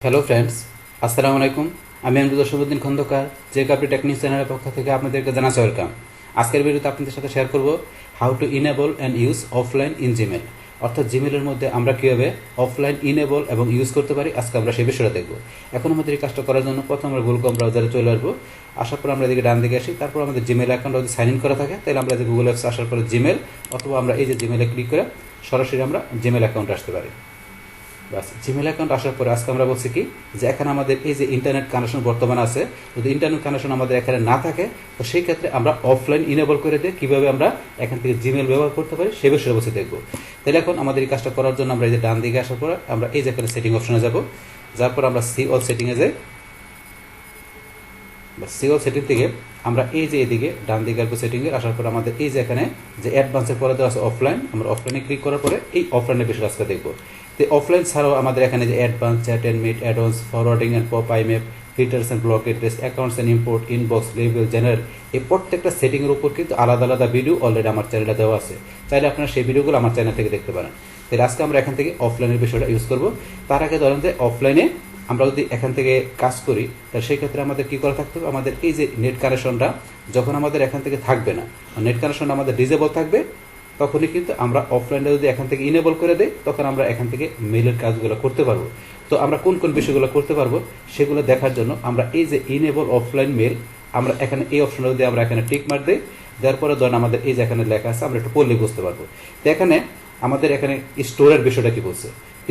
Hello friends, আসসালামু আলাইকুম। আমি জসিমউদ্দিন খন্দকার, যে কাপড়ি টেকনিক চ্যানেলের পক্ষ থেকে আপনাদেরকে জানাচ্ছি ওয়েলকাম। আজকের ভিডিওতে আপনাদের সাথে শেয়ার করব how to enable and use offline in Gmail. অর্থাৎ জিমেলের মধ্যে আমরা কীভাবে অফলাইন ইনেবল এবং ইউজ করতে পারি, আজকে আমরা সেই বিষয়টা দেখব। এখন আমাদের এই কাজটা করার জন্য প্রথম আমরা গুগল ক্রোম ব্রাউজারে চলে আসবো। আসার পর আমরা এদিকে ডান দিকে আসি, তারপর আমাদের জিমেল অ্যাকাউন্ট যদি সাইন ইন করা থাকে তাহলে আমরা যে গুগল অ্যাপস আসার পরে জিমেল, অথবা আমরা এই যে জিমেলে ক্লিক করে সরাসরি আমরা জিমেল অ্যাকাউন্টে আসতে পারি। বাস, জিমেল অ্যাকাউন্ট আসার পরে আজকে আমরা বলছি কি যে এখানে আমাদের এই যে ইন্টারনেট কানেকশন বর্তমানে আছে, যদি ইন্টারনেট কানেকশন আমাদের এখানে না থাকে তো সেই ক্ষেত্রে আমরা অফলাইন ইনেবল করে দিয়ে কীভাবে আমরা এখান থেকে জিমেল ব্যবহার করতে পারি সে বিষয়ে বসে দেখবো। তাহলে এখন আমাদের এই কাজটা করার জন্য আমরা এই যে ডান দিকে আসার পর আমরা এই যে এখানে সেটিং অপশনে যাব। যার পর আমরা সি অল সেটিংয়ে যাই। সি অল সেটিং থেকে আমরা এই যে এদিকে ডান দিকে আসবো সেটিংয়ে। আসার পর আমাদের এই যে এখানে যে অ্যাডভান্সের পরে দেওয়া আছে অফলাইন, আমরা অফলাইনে ক্লিক করার পরে এই অফলাইনের বিষয়ে আজকে দেখবো। তো অফলাইন ছাড়াও আমাদের এখানে যে advance, chat and meet, advance, forwarding and pop, IMAP, filters and block address, accounts and import, inbox, label, general, এই প্রত্যেকটা সেটিংয়ের উপর কিন্তু আলাদা আলাদা ভিডিও অলরেডি আমার চ্যানেলে দেওয়া আছে। চাইলে আপনারা সেই ভিডিওগুলো আমার চ্যানেল থেকে দেখতে পারেন। তাহলে আজকে আমরা এখান থেকে অফলাইনের বিষয়টা ইউজ করবো। তার আগে ধরেন যে অফলাইনে আমরা যদি এখান থেকে কাজ করি তাহলে সেই ক্ষেত্রে আমাদের কী করা থাকতে হবে, আমাদের এই যে নেট কানেকশনটা যখন আমাদের এখান থেকে থাকবে না, নেট কানেকশনটা আমাদের ডিজেবল থাকবে, তখনই কিন্তু আমরা অফলাইনটা যদি এখান থেকে ইনেবল করে দেই তখন আমরা এখান থেকে মেলের কাজগুলো করতে পারবো। তো আমরা কোন কোন বিষয়গুলো করতে পারবো সেগুলো দেখার জন্য আমরা এই যে ইনেবল অফলাইন মেল, আমরা এখানে এই অপশনটা যদি আমরা এখানে টিক মার দিই, দেওয়ার পরে ধরেন আমাদের এই যে এখানে লেখা আছে আমরা একটু পড়লে বুঝতে পারবো। তো এখানে আমাদের এখানে স্টোরের বিষয়টা কি বলছে,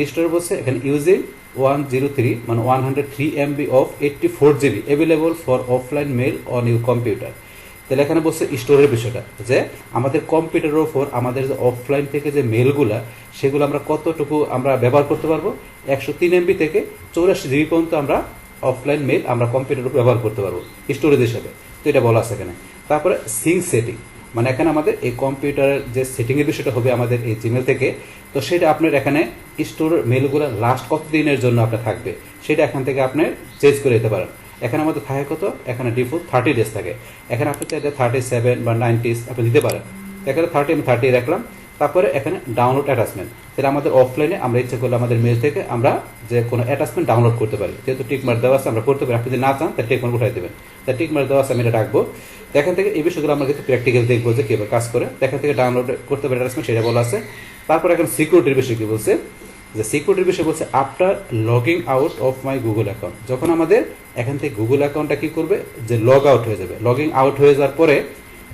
স্টোর বলছে এখানে ইউজিং 103 মানে 103 MB of 84 GB available for offline mail on your computer. তাহলে এখানে বলছে স্টোরের বিষয়টা, যে আমাদের কম্পিউটারের ওপর আমাদের যে অফলাইন থেকে যে মেলগুলা সেগুলো আমরা কতটুকু আমরা ব্যবহার করতে পারবো, 103 MB থেকে 84 GB পর্যন্ত আমরা অফলাইন মেল আমরা কম্পিউটারের উপর ব্যবহার করতে পারবো স্টোরেজ হিসাবে। তো এটা বলা আছে এখানে। তারপরে সিঙ্ক সেটিং, মানে এখানে আমাদের এই কম্পিউটারের যে সেটিংয়ের বিষয়টা হবে আমাদের এই জিমেল থেকে, তো সেটা আপনার এখানে স্টোর মেলগুলো লাস্ট কত দিনের জন্য আপনার থাকবে সেটা এখান থেকে আপনি চেঞ্জ করে দিতে পারেন। এখানে আমাদের থাকে কত, এখানে ডিফল্ট 30 ডেজ থাকে। এখানে আপনি চাইলে 37 বা 90 আপনি দিতে পারেন। এখানে 30 আমি 30 রাখলাম। তারপরে এখানে ডাউনলোড অ্যাটাচমেন্ট, তাহলে আমাদের অফলাইনে আমরা ইচ্ছা করলে আমাদের মেল থেকে আমরা যে কোনো অ্যাটাচমেন্ট ডাউনলোড করতে পারি। যেহেতু টিকমার্ক দেওয়া আছে আমরা করতে পারি, আপনি যদি না চান তাহলে টিকমার্ক উঠাই দেবেন। তাই টিকমার্ক দেওয়া আছে আমি এটা রাখবো। এখান থেকে এই বিষয়গুলো আমরা কিন্তু প্র্যাকটিক্যাল দেখবো যে কীভাবে কাজ করে। এখান থেকে ডাউনলোড করতে পারি অ্যাটাচমেন্ট, সেটা বলা আছে। তারপর এখন সিকিউরিটির বিষয় কি বলছে, যে সিকিউরিটির বিষয় বলছে after logging out of my Google account, যখন আমাদের এখান থেকে গুগল অ্যাকাউন্টটা কি করবে যে লগ আউট হয়ে যাবে, লগিং আউট হয়ে যাওয়ার পরে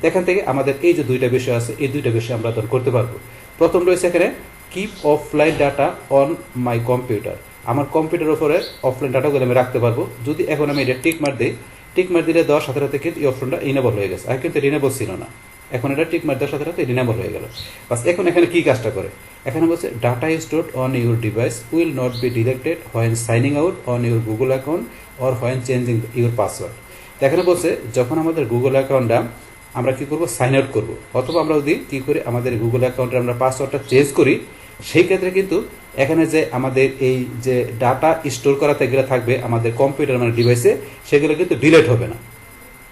এখান থেকে আমাদের এই যে দুইটা বিষয় আছে এই দুইটা বিষয় আমরা তখন করতে পারবো। প্রথম রয়েছে এখানে keep offline data on my computer, আমার কম্পিউটার উপরে অফলাইন ডাটাগুলো আমি রাখতে পারবো। যদি এখন আমি এটা টিক মার দিই, টিক মার দিলে দেওয়ার সাথে সাথে কিন্তু এই অপশনটা ইনেবল হয়ে গেছে, আর কিন্তু রিনেবল ছিল না। এখন এটা টিক মার দেওয়ার সাথে সাথে রিনেবল হয়ে গেল। বাস, এখন এখানে কি কাজটা করে, এখানে বলছে data stored on your device will not be deleted when signing out on your Google account or when changing your password. এখানে বলছে যখন আমাদের গুগল অ্যাকাউন্টটা আমরা কি করব, সাইন আউট করবো, অথবা আমরা যদি কি করে আমাদের গুগল অ্যাকাউন্টে আমরা পাসওয়ার্ডটা চেঞ্জ করি, সেই ক্ষেত্রে কিন্তু এখানে যে আমাদের এই যে ডাটা স্টোর করাতে গেলে থাকবে আমাদের কম্পিউটার মানে ডিভাইসে, সেগুলো কিন্তু ডিলেট হবে না,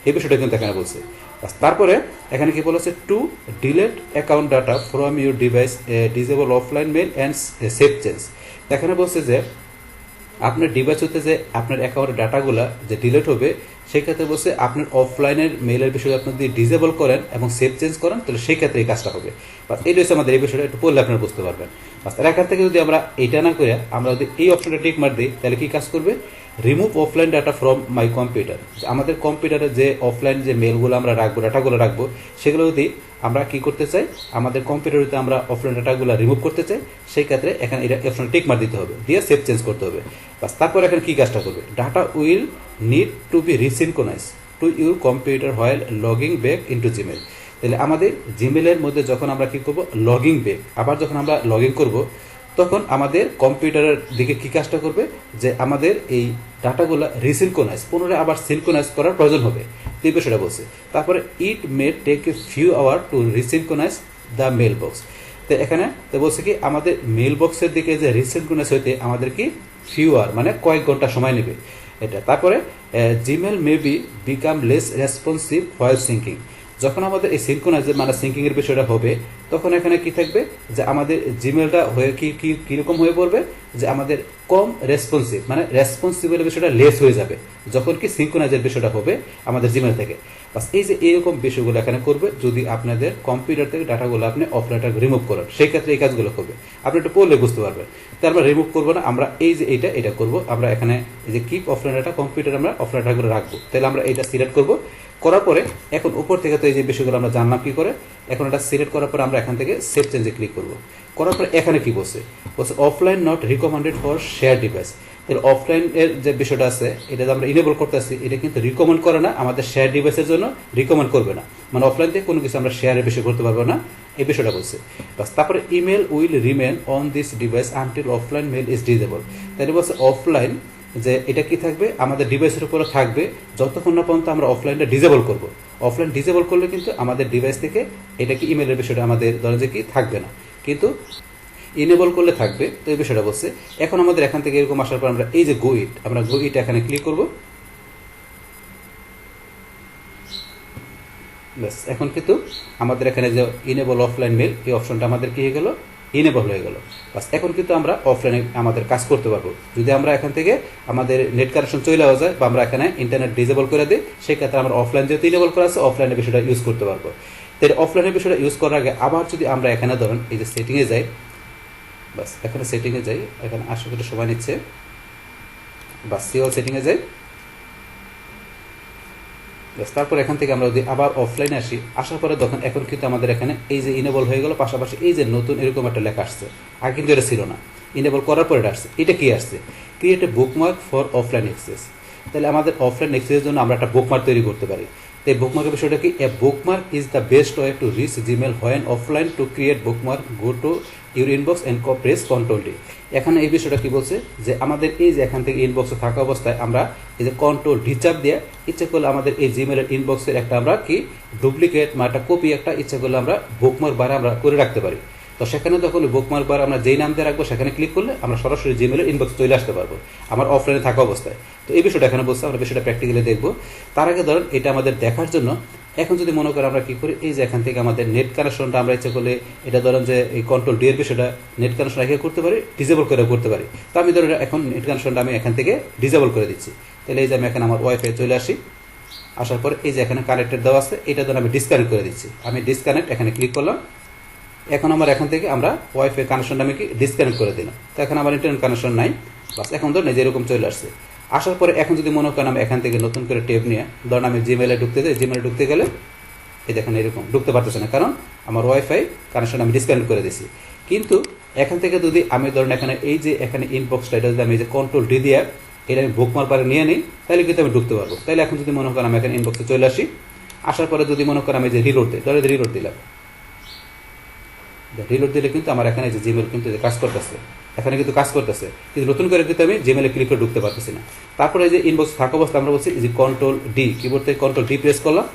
এই বিষয়টা কিন্তু এখানে বলছে। তারপরে এখানে কি বলেছে, to delete account data from your device disable offline mail and save change. এখানে বলছে যে আপনার ডিভাইস হতে যে আপনার অ্যাকাউন্টের ডাটাগুলো যে ডিলেট হবে, সেই ক্ষেত্রে বলছে আপনার অফলাইনের মেলের বিষয়ে আপনি যদি ডিজেবল করেন এবং সেভ চেঞ্জ করেন তাহলে সেই ক্ষেত্রে এই কাজটা হবে। বাস, এই রয়েছে আমাদের এই বিষয়টা, একটু পড়লে আপনারা বুঝতে পারবেন। বাস, এখান থেকে যদি আমরা এটা না করে আমরা যদি এই অপশনটা টিক মার দিই তাহলে কি কাজ করবে, remove offline data from my computer, আমাদের কম্পিউটারে যে অফলাইন যে মেলগুলো আমরা রাখবো, ডাটাগুলো রাখবো, সেগুলো যদি আমরা কি করতে চাই, আমাদের কম্পিউটারে আমরা অফলাইন ডাটাগুলো রিমুভ করতে চাই, সেই ক্ষেত্রে এখানে এটা অপশন টিক মার দিতে হবে, দিয়ে সেভ চেঞ্জ করতে হবে। বাস, তারপর এখানে কি কাজটা করবে, data will need to be resynchronize to your computer while logging back into Gmail. তাহলে আমাদের জিমেলের মধ্যে যখন আমরা কি করব, লগিং ব্যাক, আবার যখন আমরা লগ ইন করবো তখন আমাদের কম্পিউটারের দিকে কি কাজটা করবে, যে আমাদের এই ডাটাগুলো রিসিনক্রোনাইজ পুনরায় আবার সিনক্রোনাইজ করার প্রয়োজন হবে, এই বিষয়টা বলছে। তারপরে it may take a few hour to resynchronize the mailbox. তো এখানে তো বলছে কি আমাদের মেল বক্সের দিকে যে রিসিনক্রোনাইজ হইতে আমাদের কি ফিউ আওয়ার মানে কয়েক ঘন্টা সময় নেবে এটা। তারপরে Gmail may be become less responsive while sinking, যখন আমাদের এই সিনক্রোনাইজের মানে সিঙ্কিং এর বিষয়টা হবে, তখন এখানে কি থাকবে যে আমাদের জিমেলটা হয়ে কিরকম হয়ে পড়বে, যে আমাদের কম রেসপন্সিভ মানে রেসপন্সিবল বিষয়টা লেস হয়ে যাবে যখন কি সিনক্রোনাইজের বিষয়টা হবে আমাদের জিমেল থেকে। বাস এই যে এইরকম বিষয়গুলো এখানে করবে যদি আপনাদের কম্পিউটার থেকে ডাটাগুলো আপনি অফলাইনটা রিমুভ করেন, সেই ক্ষেত্রে এই কাজগুলো করবে। আপনি একটু পড়লে বুঝতে পারবেন। তাই আমরা রিমুভ করবো না, আমরা এই যে এটা করবো, আমরা এখানে এই যে কিপ অফলাইন ডাটা কম্পিউটার আমরা অফলাইন ডাটাগুলো রাখবো। তাহলে আমরা এটা সিলেক্ট করবো, করার পরে এখন উপর থেকে তো এই যে বিষয়গুলো আমরা জানলাম কি করে। এখন এটা সিলেক্ট করার পরে আমরা এখান থেকে সেভ চেঞ্জে ক্লিক করবো। করার পরে এখানে কি বলছে offline not recommended for share device. তাহলে অফলাইন এর যে বিষয়টা আছে এটা আমরা ইনেবল করতেছি, এটা কিন্তু রিকমেন্ড করে না আমাদের শেয়ার ডিভাইসের জন্য, রিকমেন্ড করবে না, মানে অফলাইন থেকে কোনো কিছু আমরা শেয়ারের বিষয় করতে পারবো না, এই বিষয়টা বলছে। বাস তারপরে email will remain on this device until offline mail is disable. তাহলে বলছে অফলাইন যে এটা কি থাকবে আমাদের ডিভাইসের উপরে থাকবে যতক্ষণ না পর্যন্ত আমরা অফলাইনটা ডিজেবল করব। অফলাইন ডিজেবল করলে কিন্তু আমাদের ডিভাইস থেকে এটা কি ইমেলের বিষয়টা আমাদের ধরেন যে কি থাকবে না, কিন্তু ইনেবল করলে থাকবে। তো এই বিষয়টা বলছে। এখন আমাদের এখান থেকে এরকম আসার পর আমরা এই যে গো ইট, আমরা গো ইট এখানে ক্লিক করব। ব্যাস এখন কিন্তু আমাদের এখানে যে ইনেবল অফলাইন মেল এই অপশনটা আমাদের কি হয়ে গেল, ইনেবল হয়ে গেল। বাস এখন কিন্তু আমরা অফলাইনে আমাদের কাজ করতে পারবো। যদি আমরা এখান থেকে আমাদের নেট কানেকশন চলে যাওয়া যায় বা আমরা এখানে ইন্টারনেট ডিজেবল করে দিই, সেই ক্ষেত্রে আমরা অফলাইন যেহেতু ইনেবল করা আছে অফলাইনের বিষয়টা ইউজ করতে পারবো। তাই অফলাইনের বিষয়টা ইউজ করার আগে আবার যদি আমরা এখানে ধরেন এই যে সেটিংয়ে যাই, বাস এখানে সেটিংয়ে যাই, এখানে আসলে একটু সময় নিচ্ছে, বাস সিওল সেটিংয়ে যাই। বাস তারপর এখান থেকে আমরা যদি আবার অফলাইনে আসি, আসার পরে তখন এখন কিন্তু আমাদের এখানে এই যে ইনেবল হয়ে গেল, পাশাপাশি এই যে নতুন এরকম একটা লেখা আসছে, আগে কিন্তু এটা ছিল না। ইনেবল করার পরে এটা আসছে, এটা কি আসছে, create a bookmark for offline access. তাহলে আমাদের অফলাইন অ্যাক্সেসের জন্য আমরা একটা বুকমার্ক তৈরি করতে পারি। তো এই বুকমার্কের বিষয়টা কি, a bookmark is the best way to reach Gmail when offline. To create bookmark go to your inbox and press control D. এখানে এই বিষয়টা কি বলছে যে আমাদের এই যে এখান থেকে ইনবক্সে থাকা অবস্থায় আমরা এই যে কন্ট্রোল ডি চাপ দিয়ে ইচ্ছে করলে আমাদের এই জিমেলের ইনবক্সের একটা আমরা কি ডুপ্লিকেট বা একটা কপি একটা ইচ্ছে করলে আমরা বুকমার্ক বারে আমরা করে রাখতে পারি। তো সেখানে তখন বুকমার্ক বার আমরা যেই নাম দিয়ে রাখবো সেখানে ক্লিক করলে আমরা সরাসরি জিমেলের ইনবক্স চলে আসতে পারবো আমার অফলাইনে থাকা অবস্থায়। তো এই বিষয়টা এখানে বলছে, আমরা বিষয়টা প্র্যাকটিক্যালি দেখবো। তার আগে ধরেন এটা আমাদের দেখার জন্য এখন যদি মনে করি আমরা কি করি, এই যে এখান থেকে আমাদের নেট কানেকশনটা আমরা ইচ্ছে করলে এটা ধরেন যে এই কন্ট্রোল ডি এর বিষয়টা নেট কানেকশন রেখে করতে পারি, ডিজেবল করে করতে পারি। তো আমি ধরেন এখন নেট কানেকশনটা আমি এখান থেকে ডিজেবল করে দিচ্ছি। তাহলে এই যে আমি এখানে আমার ওয়াইফাই চলে আসি, আসার পরে এই যে এখানে কানেক্টেড দেওয়া আছে, এটা ধরে আমি ডিসকানেক্ট করে দিচ্ছি। আমি ডিসকানেক্ট এখানে ক্লিক করলাম। এখন আমার এখান থেকে আমরা ওয়াইফাই কানেকশনটা আমি কি ডিসকানেক্ট করে দিলাম। তো এখন আমার ইন্টারনেট কানেকশন নাই, বাস এখন ধরুন এই যে এরকম চলে আসছে। আসার পরে এখন যদি মনে করেন আমি এখান থেকে নতুন করে ট্যাব নিয়ে ধরুন আমি জিমেলে ঢুকতে যাই, জিমেলে ঢুকতে গেলে এই দেখেন এরকম ঢুকতে পারতেছে না, কারণ আমার ওয়াইফাই কানেকশন আমি ডিসকানেক্ট করে দিয়েছি। কিন্তু এখান থেকে যদি আমি ধরুন এখানে এই যে এখানে ইনবক্সটা এটা যদি আমি এই যে কন্ট্রোল ডি দিয়ে এটা আমি বুকমার্ক বারে নিয়ে নিই, তাহলে কিন্তু আমি ঢুকতে পারবো। তাহলে এখন যদি মনে করেন আমি এখানে ইনবক্সে চলে আসি, আসার পরে যদি মনে করেন আমি যে রিলোড দিই, ধরে রিলোড দিলাম, রিলোড দিলে কিন্তু আমার এখানে যে জিমেল কিন্তু কাজ করতেছে, এখানে কিন্তু কাজ করতেছে, কিন্তু নতুন করে কিন্তু আমি জিমেলে ক্লিক করে ঢুকতে পারতেছি না। তারপরে এই যে ইনবক্স থাকা অবস্থা আমরা বলছি যে কন্ট্রোল ডি, কিবোর্ড থেকে কন্ট্রোল ডি প্রেস করলাম,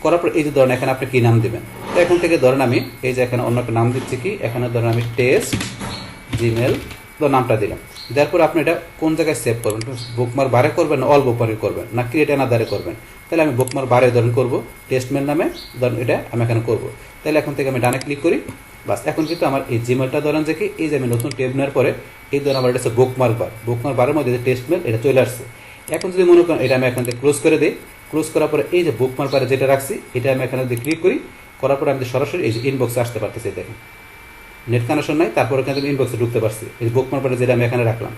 করার পর এই যে ধরেন এখানে আপনি কি নাম দেবেন। তো এখান থেকে ধরেন আমি এই যে এখানে অন্য একটা নাম দিচ্ছি, কি এখানে ধরেন আমি টেস্ট জিমেল নামটা দিলাম। দেওয়ার পর আপনি এটা কোন জায়গায় সেভ করবেন, বুকমার্ক বারে করবেন না অল বুকমার্কে করবেন না ক্রিয়েট অ্যানাদারে করবেন। তাহলে আমি বুকমার্ক বারে ধরেন করবো, টেস্ট মেল নামে ধরেন এটা আমি এখানে করবো। তাহলে এখন থেকে আমি ডানে ক্লিক করি, বাস এখন কিন্তু আমার এই জিমেলটা ধরেন যে কি এই যে আমি নতুন ট্যাব নেওয়ার পরে এই ধরেন আমার এটা হচ্ছে বুকমার্ক বার, বুকমার্ক বারের মধ্যে টেস্ট মেল এটা চলে আসছে। এখন যদি মনে করেন এটা আমি এখান থেকে ক্লোজ করে দিই, ক্লোজ করার পরে এই যে বুকমার্ক বারে যেটা রাখছি এটা আমি এখানে যদি ক্লিক করি, করার পরে আমি সরাসরি এই যে ইনবক্সে আসতে পারতেছি। দেখেন নেট কানেকশন নাই, তারপরে কিন্তু ইনবক্সে ঢুকতে পারছি এই যে বুকমার্ক বারে যেটা আমি এখানে রাখলাম।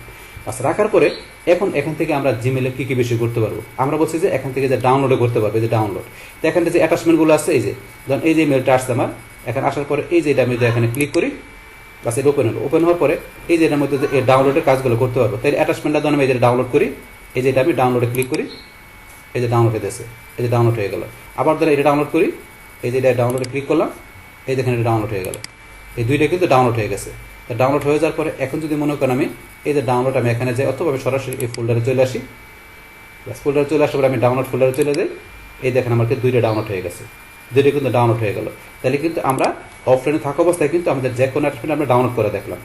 বাস রাখার পরে এখন এখান থেকে আমরা জিমেলে কি কি বিষয় করতে পারবো, আমরা বলছি যে এখান থেকে যে ডাউনলোডে করতে পারবো, এই যে ডাউনলোড। তো এখান থেকে যে অ্যাটাচমেন্টগুলো আছে এই যে ধরুন এই যে মেলটা আসছে আমার এখানে আসার পরে এই যে এটা আমি এখানে ক্লিক করি, বাস এটা ওপেন হলো। ওপেন হওয়ার পরে এই যে এটার মধ্যে যে এই ডাউনলোডের কাজগুলো করতে পারবো। তাই অ্যাটাচমেন্টটা ধরুন আমি এই যে ডাউনলোড করি, এই যে এটা আমি ডাউনলোডে ক্লিক করি, এই যে ডাউনলোড হয়েছে, এই যে ডাউনলোড হয়ে গেল। আবার ধরো এটা ডাউনলোড করি, এই যে এটা ডাউনলোডে ক্লিক করলাম, এই দেখেন এটা ডাউনলোড হয়ে গেল। এই দুইটা কিন্তু ডাউনলোড হয়ে গেছে। তা ডাউনলোড হয়ে যাওয়ার পরে এখন যদি মনে করেন আমি এই যে ডাউনলোড আমি এখানে যাই অথবা আমি সরাসরি এই ফোল্ডারে চলে আসি, ফোল্ডারে চলে আসার পরে আমি ডাউনলোড ফোল্ডারে চলে যাই, এই দেখেন আমার কিন্তু দুইটা ডাউনলোড হয়ে গেছে, দুইটা কিন্তু ডাউনলোড হয়ে গেল। তাহলে কিন্তু আমরা অফলাইনে থাকা অবস্থায় কিন্তু আমাদের যে কোনো অ্যাটাচমেন্ট আমরা ডাউনলোড করে দেখলাম।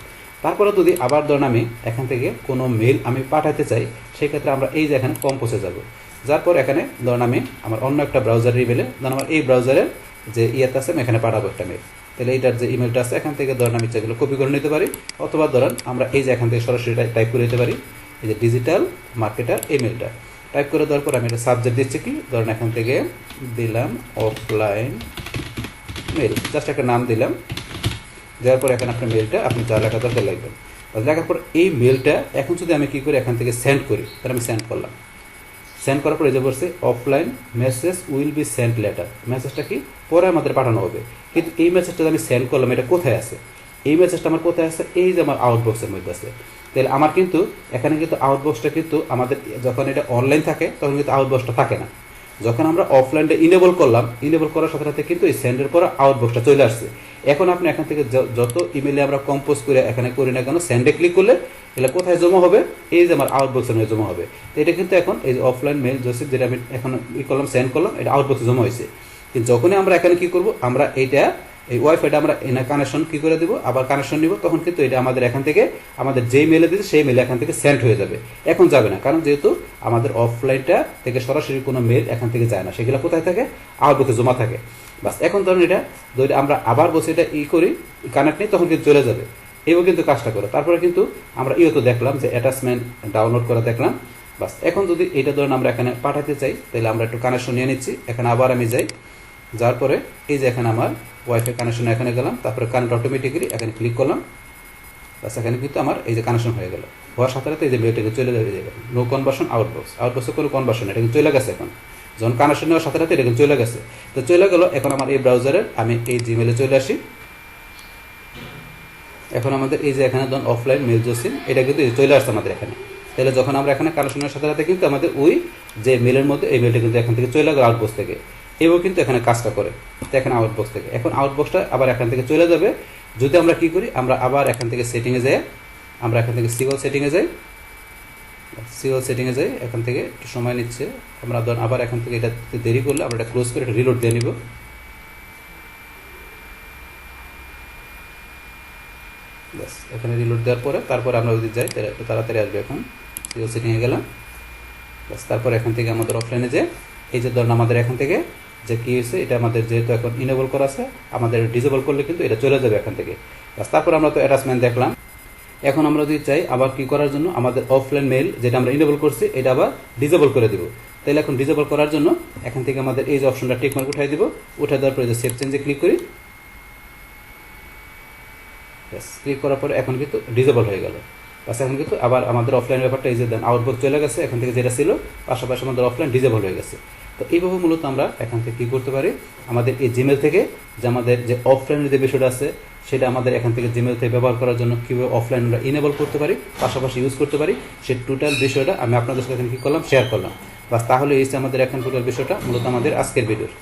তারপরে যদি আবার ধরুন আমি এখান থেকে কোনো মেল আমি পাঠাতে চাই, সেক্ষেত্রে আমরা এই যে এখানে কম্পোজে যাব, যার পর এখানে ধরুন আমি আমার অন্য একটা ব্রাউজার রিভেলে ধরুন আমার এই ব্রাউজারের যে ইয়েতে আছে আমি এখানে পাঠাবো একটা মেল, তাহলে এইটার যে ইমেলটা আছে এখান থেকে ধরেন আমি যেগুলো কপি করে নিতে পারি, অথবা ধরেন আমরা এই যে এখান থেকে সরাসরি টাইপ করে দিতে পারি এই যে ডিজিটাল মার্কেটার ইমেলটা টাইপ করে দেওয়ার পর আমি এটা সাবজেক্ট দিচ্ছি কি, ধরেন এখান থেকে দিলাম অফলাইন মেল, জাস্ট একটা নাম দিলাম, দেওয়ার পর এখানে আপনার মেলটা আপনি যা লেখা দরকার লিখবেন। লেখার পর এই মেলটা এখন যদি আমি কী করি এখান থেকে সেন্ড করি, তাহলে আমি সেন্ড করলাম, সেন্ড করার পর এই যে বলছে offline message will be send letter, মেসেজটা কি পরে আমাদের পাঠানো হবে, কিন্তু এই মেসেজটা আমি সেন্ড করলাম এটা কোথায় আছে, এই মেসেজটা আমার কোথায় আছে, এই যে আমার আউটবক্সের মধ্যে আছে। তাহলে আমার কিন্তু এখানে কিন্তু আউটবক্সটা কিন্তু আমাদের যখন এটা অনলাইন থাকে তখন কিন্তু আউটবক্সটা থাকে না, যখন আমরা অফলাইনটা ইনেবল করলাম, ইনেবল করার সাথে সাথে কিন্তু এই সেন্ডের পর আউটবক্সটা চলে আসছে। এখন আপনি এখান থেকে যত ইমেলে আমরা কম্পোজ করে এখানে করি না কেন, সেন্ডে ক্লিক করলে এটা কোথায় জমা হবে, এই যে আমার আউটবক্সের মধ্যে জমা হবে। তো এটা কিন্তু এখন এই যে অফলাইন মেল জোসেফ যেটা আমি এখন করলাম সেন্ড করলাম, এটা আউটবক্সে জমা হয়েছে। কিন্তু যখনই আমরা এখানে কি করব, আমরা এইটা এই ওয়াইফাইটা আমরা এনে কানেকশন কি করে দেবো, আবার কানেকশন নিব, তখন কিন্তু এটা আমাদের এখান থেকে আমাদের যেই মেলে দিচ্ছে সেই মেলে এখান থেকে সেন্ড হয়ে যাবে। এখন যাবে না, কারণ যেহেতু আমাদের অফলাইনটা থেকে সরাসরি কোনো মেল এখান থেকে যায় না, সেগুলো কোথায় থাকে, আউটবক্সে জমা থাকে। বাস এখন ধরুন এটা যদি আমরা আবার বসে এটা করি কানেক্ট নেই, তখন কিন্তু চলে যাবে। এও কিন্তু কাজটা করে তারপরে কিন্তু আমরা তো দেখলাম যে অ্যাটাচমেন্ট ডাউনলোড করে দেখলাম। বাস এখন যদি এটা ধরুন আমরা এখানে পাঠাতে চাই, তাহলে আমরা একটু কানেকশন নিয়ে নিচ্ছি, এখানে আবার আমি যাই, যাওয়ার পরে এই যে এখানে আমার ওয়াইফাই কানেকশন এখানে গেলাম, তারপরে কানেক্ট অটোমেটিক্যালি এখানে ক্লিক করলাম, বাস এখানে কিন্তু আমার এই যে কানেকশন হয়ে গেল, হওয়ার সাথে সাথে এই যে মেলটাকে চলে যাবে, নো কনভার্সন আউটবক্স, আউটবক্সে কোনো কনভার্সন এটা কিন্তু চলে গেছে, এখন যখন কানেকশন নেওয়ার সাথে সাথে এটা কিন্তু চলে গেছে। তো চলে গেল, এখন আমার এই ব্রাউজারের আমি এই জিমেলে চলে আসি, এখন আমাদের এই যে এখানে ধরুন অফলাইন মেল জোসিন এটা কিন্তু চলে আসছে আমাদের এখানে। তাহলে যখন আমরা এখানে কানেকশনের সাথে সাথে কিন্তু আমাদের ওই যে মেলের মধ্যে এই মেলটা কিন্তু এখান থেকে চলে গেল আউটবক্স থেকে, এও কিন্তু এখানে কাজটা করে এখানে আউটবক্স থেকে। এখন আউটবক্সটা আবার এখান থেকে চলে যাবে, যদি আমরা কি করি আমরা আবার এখান থেকে সেটিংয়ে যাই, আমরা এখান থেকে সিওল সেটিংয়ে যাই, সিওল সেটিংয়ে যাই, এখান থেকে একটু সময় নিচ্ছে, আমরা ধরুন আবার এখান থেকে এটা দেরি করলে আমরা এটা ক্লোজ করে এটা রিলোড দিয়ে নিব। ব্যাস এখানে রিলোড দেওয়ার পরে তারপরে আমরা যদি যাই তাহলে একটু তাড়াতাড়ি আসবে। এখন সিওল সেটিংয়ে গেলাম, ব্যাস তারপর এখান থেকে আমাদের অফলাইনে যে এই যে ধরুন আমাদের এখান থেকে যে কী হয়েছে, এটা আমাদের যেহেতু এখন ইনেবল করা আছে, আমাদের ডিসেবল করলে কিন্তু এটা চলে যাবে এখান থেকে। ব্যাস তারপর আমরা তো অ্যাটাচমেন্ট দেখলাম। এখন আমরা যদি চাই আবার কি করার জন্য আমাদের অফলাইন মেল যেটা আমরা ইনেবল করছি এটা আবার ডিসেবল করে দিব, তাহলে এখন ডিসেবল করার জন্য এখান থেকে আমাদের এই যে অপশনটা টিকমার্ক উঠাই দিব, উঠাই দেওয়ার পরে যে সেভ চেঞ্জে ক্লিক করি, ব্যাস ক্লিক করার পরে এখন কিন্তু ডিসেবল হয়ে গেল। বাস এখন কিন্তু আবার আমাদের অফলাইন ব্যাপারটা এই যে দেন আউটবক্স চলে গেছে, এখান থেকে যেটা ছিল পাশাপাশি আমাদের অফলাইন ডিসেবল হয়ে গেছে। তো এইভাবে মূলত আমরা এখান থেকে কী করতে পারি, আমাদের এই জিমেল থেকে যে আমাদের যে অফলাইনের যে বিষয়টা আছে সেটা আমাদের এখান থেকে জিমেল থেকে ব্যবহার করার জন্য কীভাবে অফলাইন আমরা ইনেবল করতে পারি, পাশাপাশি ইউজ করতে পারি, সেই টোটাল বিষয়টা আমি আপনাদের সাথে এখানে কী করলাম, শেয়ার করলাম। বাস তাহলে এই যে আমাদের এখন টোটাল বিষয়টা মূলত আমাদের আজকের ভিডিওর।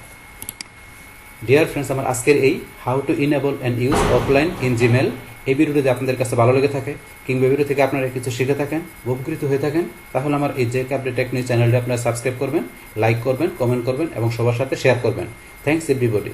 ডিয়ার ফ্রেন্ডস, আমার আজকের এই how to enable and use offline in Gmail এই ভিডিওটি যদি আপনাদের কাছে ভালো লেগে থাকে কিংবা ভিডিও থেকে আপনারা কিছু শিখে থাকেন, উপকৃত হয়ে থাকেন, তাহলে আমার এই জেকে আপডেট টেকনিক চ্যানেলটি আপনারা সাবস্ক্রাইব করবেন, লাইক করবেন, কমেন্ট করবেন এবং সবার সাথে শেয়ার করবেন। Thanks everybody.